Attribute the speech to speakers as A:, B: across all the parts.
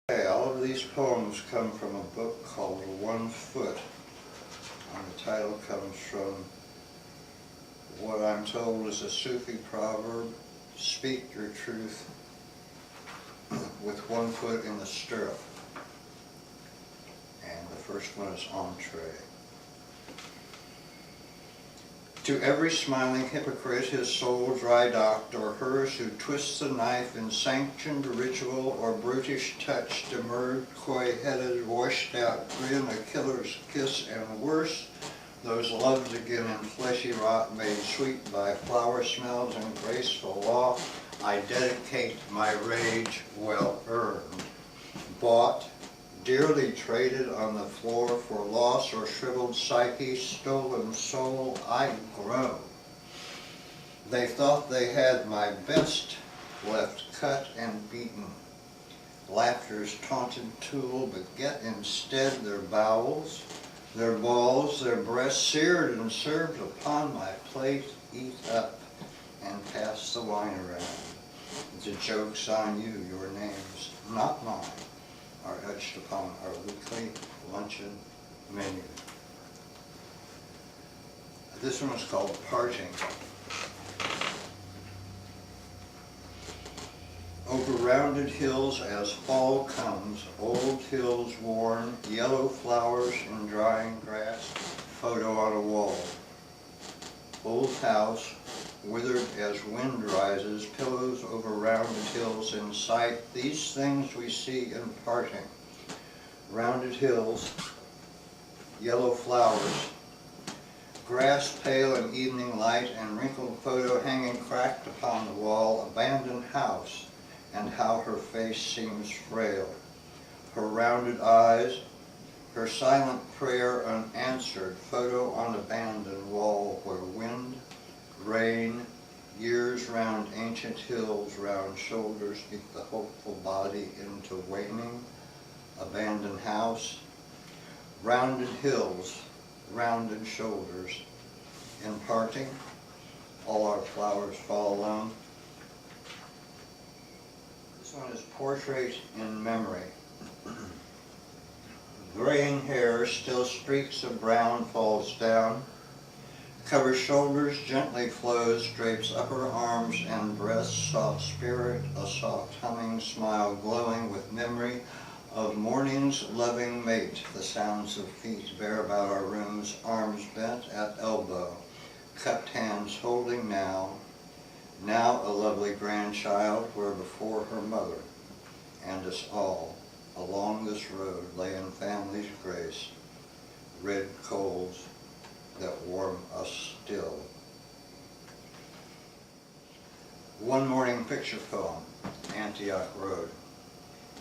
A: Okay, all of these poems come from a book called 1 Foot, and the title comes from what I'm told is a Sufi proverb: speak your truth with 1 foot in the stirrup. And the first one is entree. To every smiling hypocrite, his soul dry-docked, or hers who twists the knife in sanctioned ritual or brutish touch, demurred, coy-headed, washed-out grin, a killer's kiss, and worse, those loves again in fleshy rot, made sweet by flower smells and graceful law, I dedicate my rage well earned, bought, dearly traded on the floor for loss or shriveled psyche, stolen soul, I grow. They thought they had my best left cut and beaten. Laughter's taunted tool, but get instead their bowels, their balls, their breasts, seared and served upon my plate, eat up and pass the wine around. The joke's on you, your names, not mine, are etched upon our weekly luncheon menu. This one is called Parting. Over rounded hills as fall comes, old hills worn, yellow flowers in drying grass, photo on a wall. Old house, withered as wind rises, pillows over rounded hills in sight, these things we see in parting. Rounded hills, yellow flowers, grass pale in evening light, and wrinkled photo hanging cracked upon the wall, abandoned house, and how her face seems frail. Her rounded eyes, her silent prayer unanswered, photo on abandoned wall where wind, rain, years round ancient hills, round shoulders beat the hopeful body into waning, abandoned house, rounded hills, rounded shoulders. In parting, all our flowers fall alone. This one is Portrait in Memory. Graying hair, still streaks of brown falls down, covers shoulders, gently flows, drapes upper arms and breasts, soft spirit, a soft humming smile glowing with memory of morning's loving mate. The sounds of feet bear about our rooms, arms bent at elbow, cupped hands holding now a lovely grandchild where before her mother and us all along this road lay in family's grace, red coals that warm us still. One morning picture poem, Antioch Road.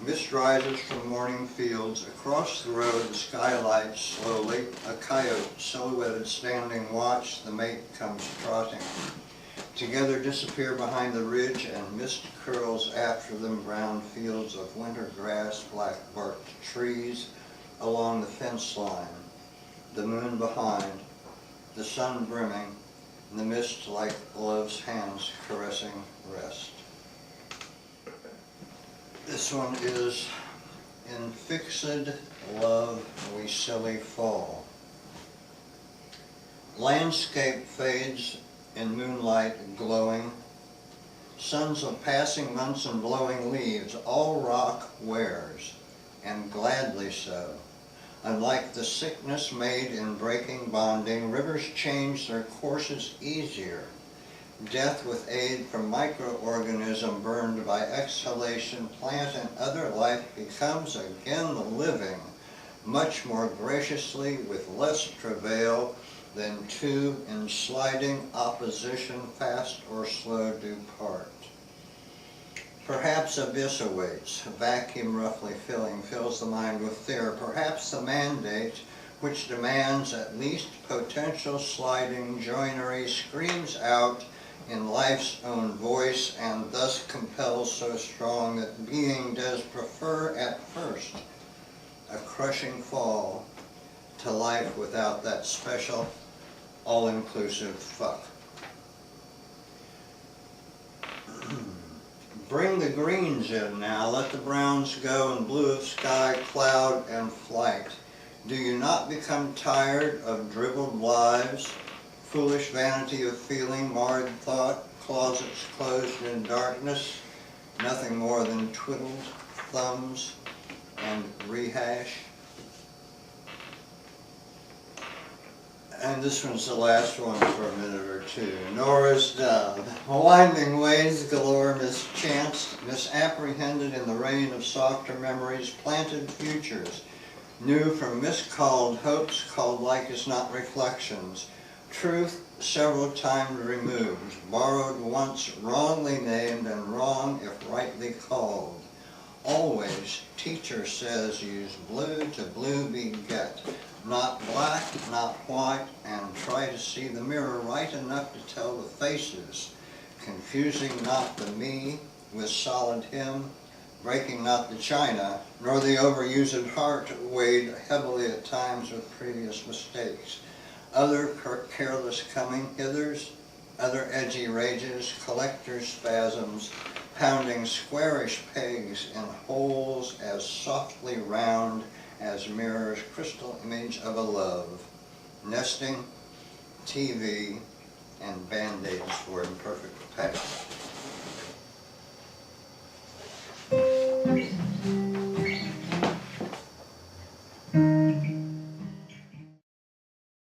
A: Mist rises from morning fields. Across the road, the skylight slowly. A coyote silhouetted standing watch. The mate comes trotting. Together disappear behind the ridge, and mist curls after them. Brown fields of winter grass, black-barked trees along the fence line. The moon behind, the sun brimming, and the mist like love's hands caressing rest. This one is In Fixed Love We Silly Fall. Landscape fades in moonlight glowing, suns of passing months and blowing leaves, all rock wears, and gladly so. Unlike the sickness made in breaking bonding, rivers change their courses easier. Death with aid from microorganism burned by exhalation, plant and other life becomes again the living, much more graciously with less travail than two in sliding opposition, fast or slow do part. Perhaps abyss awaits, vacuum roughly fills the mind with fear. Perhaps the mandate, which demands at least potential sliding joinery, screams out in life's own voice, and thus compels so strong that being does prefer at first a crushing fall to life without that special all-inclusive fuck. Bring the greens in now, let the browns go, and blue of sky, cloud, and flight. Do you not become tired of dribbled lives, foolish vanity of feeling, marred thought, closets closed in darkness, nothing more than twiddled thumbs and rehash? And this one's the last one for a minute or two. Nora's done. Winding ways galore mischanced, misapprehended in the rain of softer memories, planted futures, new from miscalled hopes, called like as not reflections. Truth several times removed, borrowed once, wrongly named, and wrong if rightly called. Always, teacher says, use blue to blue beget. Not black, not white, and try to see the mirror right enough to tell the faces, confusing not the me with solid him, breaking not the china, nor the overused heart weighed heavily at times with previous mistakes. Other careless coming hithers, other edgy rages, collector's spasms, pounding squarish pegs in holes as softly round as mirrors, crystal image of a love, nesting, TV, and band-aids for imperfect past.